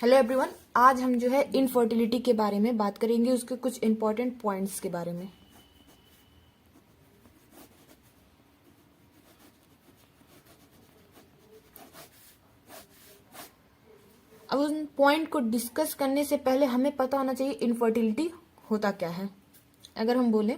Hello everyone. आज हम जो है इनफर्टिलिटी के बारे में बात करेंगे, उसके कुछ इंपॉर्टेंट पॉइंट्स के बारे में। अब उन पॉइंट को डिस्कस करने से पहले हमें पता होना चाहिए इनफर्टिलिटी होता क्या है। अगर हम बोलें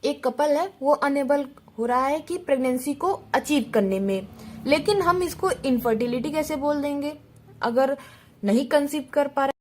एक कपल है, वो अनेबल हो रहा है कि प्रेगनेंसी को अचीव करने में, लेकिन हम इसको इनफर्टिलिटी कैसे बोल देंगे अगर नहीं कंसीव कर पा रहे।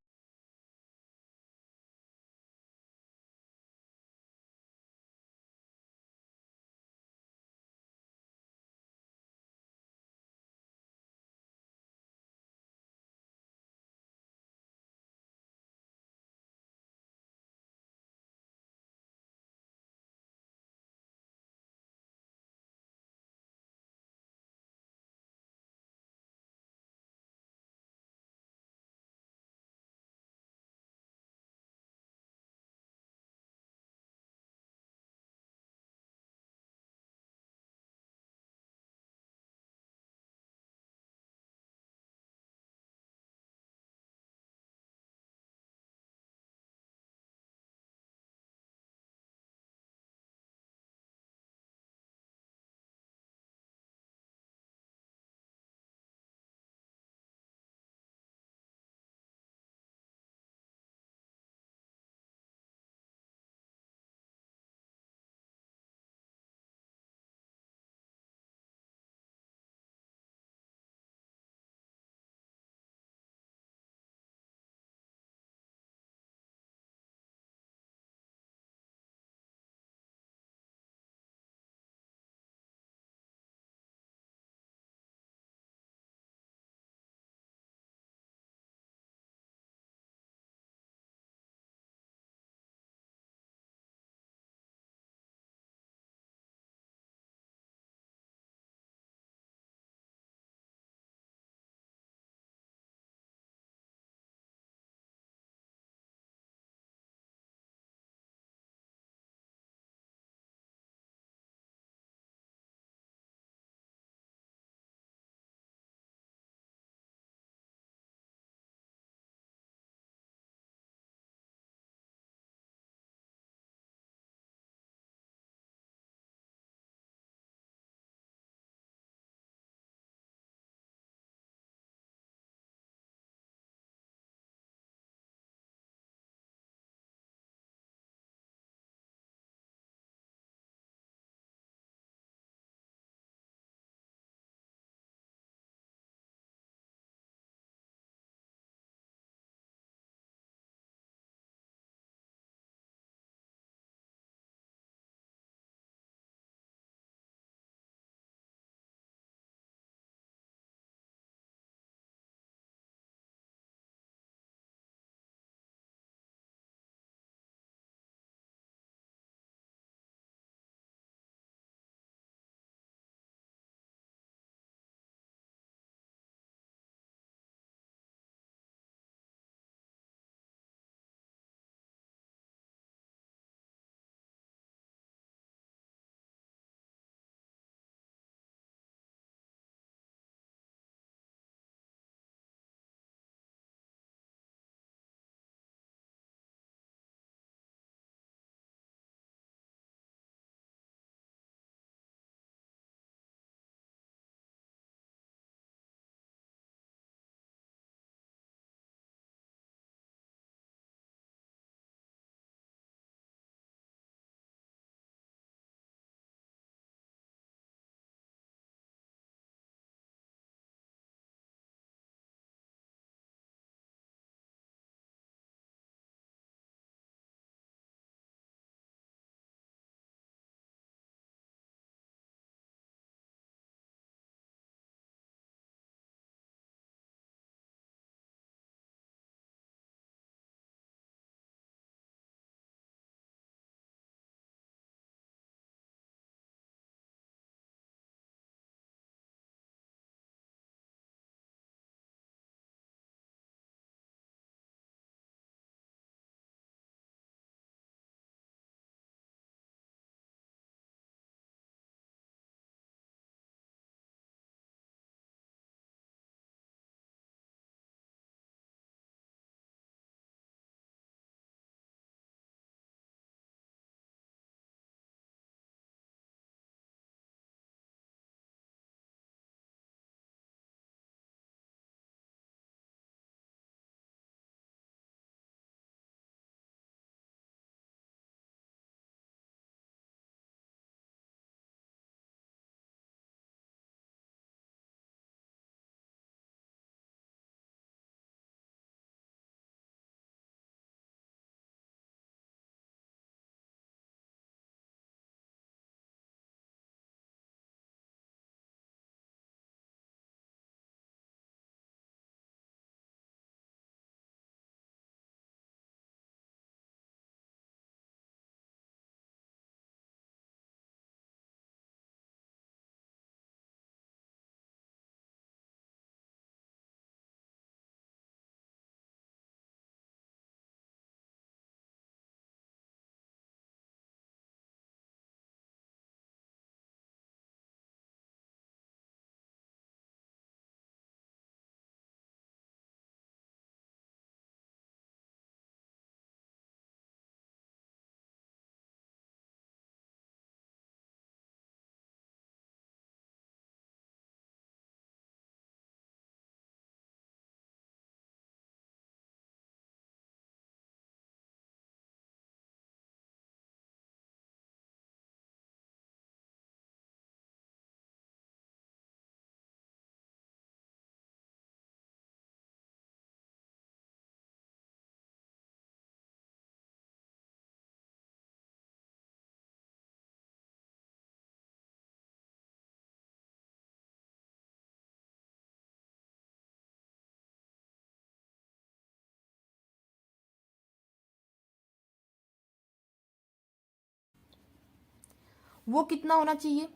वो कितना होना चाहिए,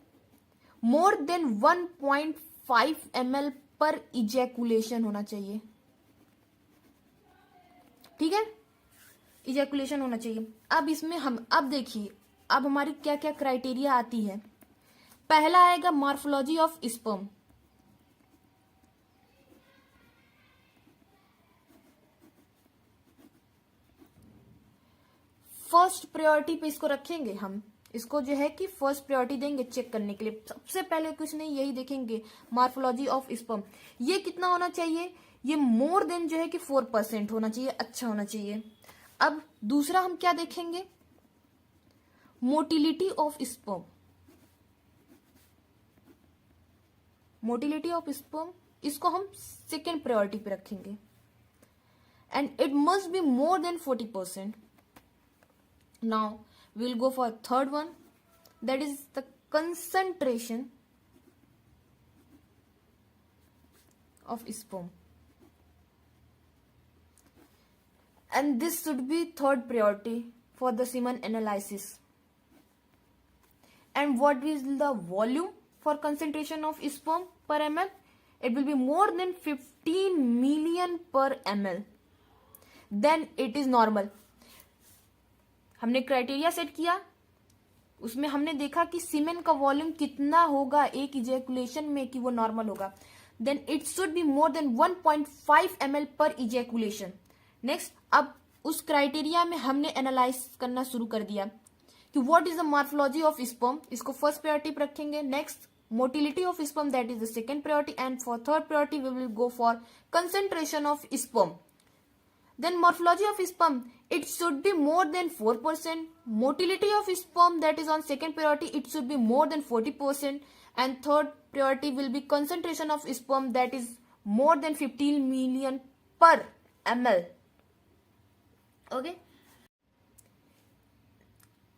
मोर देन 1.5 ml पर इजैकुलेशन होना चाहिए। ठीक है, इजैकुलेशन होना चाहिए। अब इसमें हम अब देखिए अब हमारी क्या क्या क्राइटेरिया आती है। पहला आएगा morphology of sperm. First priority पे इसको रखेंगे हम, इसको जो है कि फर्स्ट प्रायोरिटी देंगे चेक करने के लिए। सबसे पहले कुछ नहीं, यही देखेंगे मॉर्फोलॉजी ऑफ स्पर्म। ये कितना होना चाहिए, ये मोर देन जो है कि 4% होना चाहिए, अच्छा होना चाहिए। अब दूसरा हम क्या देखेंगे, motility of sperm. Motility of sperm इसको हम सेकेंड प्रायोरिटी पे रखेंगे, and it must be more then 40%। Now we'll go for third one, that is the concentration of sperm, and this should be third priority for the semen analysis. And what is the volume for concentration of sperm per ml? It will be more than 15 million per ml. Then it is normal. हमने criteria set किया, उसमें हमने देखा कि सीमेन का volume कितना होगा एक इजैकुलेशन में कि वो नॉर्मल होगा। Then it should be more than 1.5 ml per ejaculation. Next, अब उस क्राइटेरिया में हमने एनालाइज करना शुरू कर दिया कि what is the morphology of sperm, इसको फर्स्ट प्रायोरिटी पर रखेंगे। Next, motility of sperm, that is the second priority, and for third priority we will go for concentration of sperm. Then morphology of sperm, it should be more than 4%. Motility of sperm, that is on second priority, it should be more than 40%. And third priority will be concentration of sperm, that is more than 15 million per ml. Okay?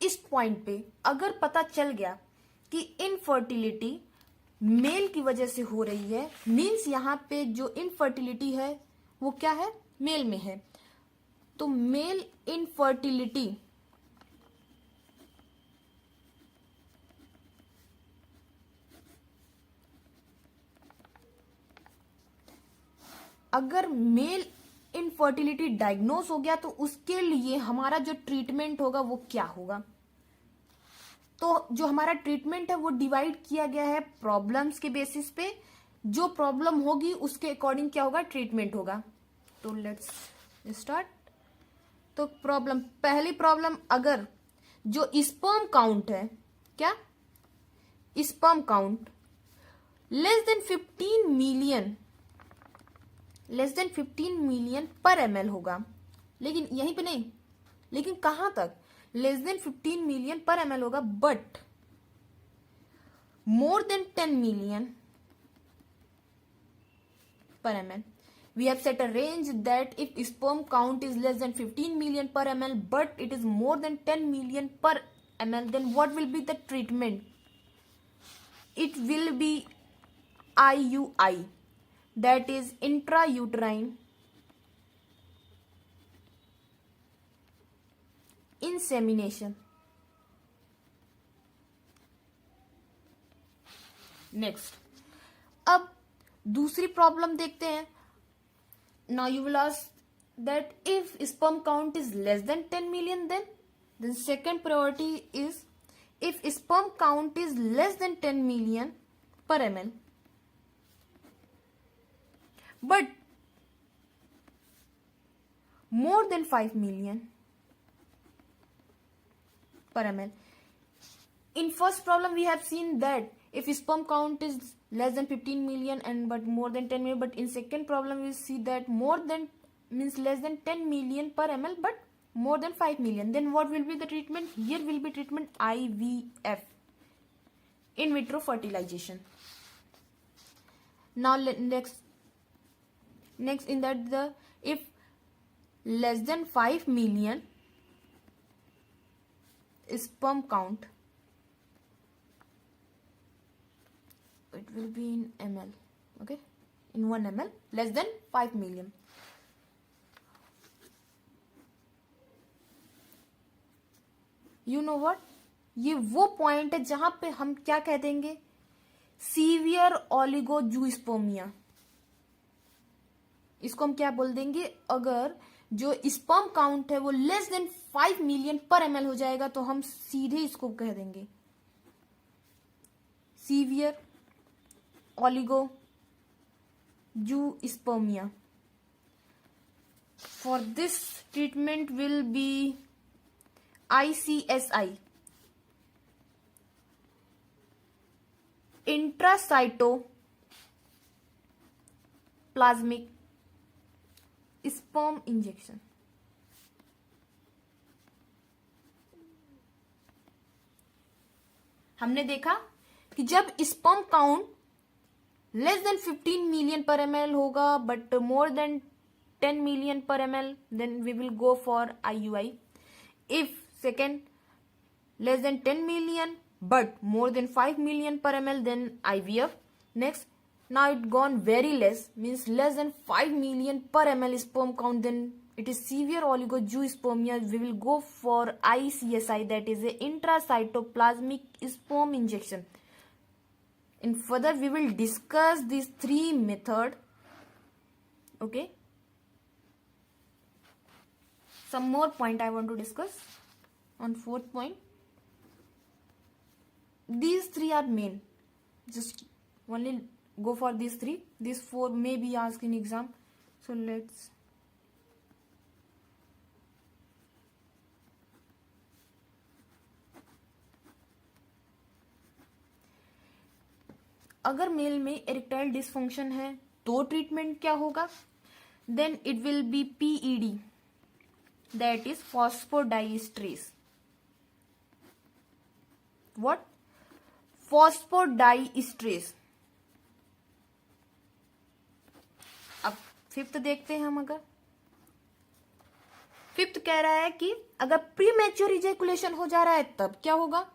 इस point पे अगर पता चल गया कि infertility mail की वजह से हो रही है, मीन्स यहाँ पे जो इनफर्टिलिटी है वो क्या है, मेल में है। तो मेल इनफर्टिलिटी अगर मेल इनफर्टिलिटी डायग्नोस हो गया तो उसके लिए हमारा जो ट्रीटमेंट होगा वो क्या होगा। तो जो हमारा ट्रीटमेंट है वो डिवाइड किया गया है प्रॉब्लम्स के बेसिस पे। जो प्रॉब्लम होगी उसके अकॉर्डिंग क्या होगा, ट्रीटमेंट होगा। तो लेट्स स्टार्ट। तो प्रॉब्लम, पहली प्रॉब्लम, अगर जो स्पर्म काउंट है, क्या sperm count less than 15 million per ml होगा, लेकिन यहीं पे नहीं, लेकिन कहां तक, less than 15 million per ml होगा, but more than 10 million per ml. We have set a range that if sperm count is less than 15 million per ml but it is more than 10 million per ml, then what will be the treatment? It will be IUI, that is intrauterine insemination. Next, अब दूसरी problem देखते हैं। Now you will ask that if sperm count is less than 10 million, then second priority is if sperm count is less than 10 million per ml, but more than 5 million per ml. In first problem we have seen that if sperm count is less than 15 million and but more than 10 million, but in second problem we see that more than means less than 10 million per ml but more than 5 million. Then what will be the treatment? Here will be treatment IVF, in vitro fertilization. Now next in that, the if less than 5 million sperm count, it will be in ml, okay, in 1 ml, less than 5 million. You know what, ये वो point है जहां पे हम क्या कह देंगे, severe ओलिगोजूस्पर्मिया। इसको हम क्या बोल देंगे, अगर जो स्पर्म काउंट है वो less than 5 million per ml हो जाएगा तो हम सीधे इसको कह देंगे severe oligozoospermia. For this treatment will be ICSI, intracytoplasmic sperm injection. हमने देखा कि जब sperm count less than 15 million per ml होगा but more than 10 million per ml, then we will go for IUI. If second less than 10 million but more than 5 million per ml, then IVF. Next, now it gone very less, means less than 5 million per ml sperm count, then it is severe oligojuspermia. We will go for ICSI, that is a intracytoplasmic sperm injection. In further we will discuss these three method. Okay, some more point I want to discuss on fourth point. These three are main, just only go for these three. These four may be asked in exam, so let's अगर mail में erectile dysfunction है तो treatment क्या होगा, then it will be PED, that is phosphodiesterase. What? Phosphodiesterase. अब fifth देखते हैं हम। अगर फिफ्थ कह रहा है कि अगर प्रीमेच्योर इजैकुलेशन हो जा रहा है तब क्या होगा,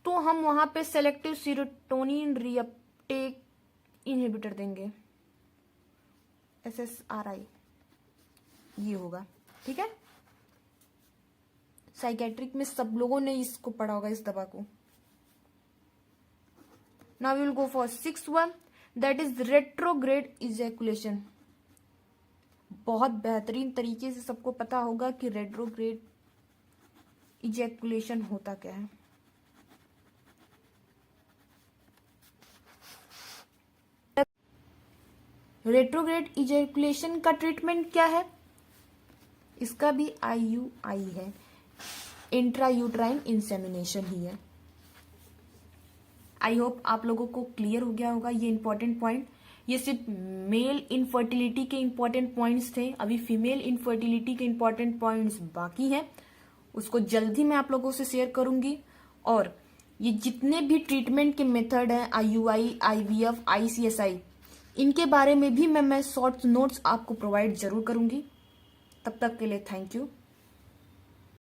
तो हम वहां पे सेलेक्टिव सीरोटोनिन रीअपटेक इनहिबिटर देंगे, SSRI, ये होगा। ठीक है, साइकेट्रिक में सब लोगों ने इसको पढ़ा होगा, इस दवा को। Now we will go for sixth one, that is retrograde ejaculation. बहुत बेहतरीन तरीके से सबको पता होगा कि रेट्रोग्रेड इजैकुलेशन होता क्या है। रेट्रोग्रेड इजैकुलेशन का ट्रीटमेंट क्या है, इसका भी IUI है, इंट्रायूट्राइन इंसेमिनेशन ही है। आई होप आप लोगों को क्लियर हो गया होगा ये इंपॉर्टेंट पॉइंट। ये सिर्फ मेल इनफर्टिलिटी के इंपॉर्टेंट पॉइंट्स थे, अभी फीमेल इनफर्टिलिटी के इंपॉर्टेंट पॉइंट्स बाकी हैं, उसको जल्दी मैं आप लोगों से शेयर करूंगी। और ये जितने भी ट्रीटमेंट के मेथड हैं, IUI, IVF, ICSI, इनके बारे में भी मैं शॉर्ट नोट्स आपको प्रोवाइड जरूर करूंगी। तब तक के लिए थैंक यू।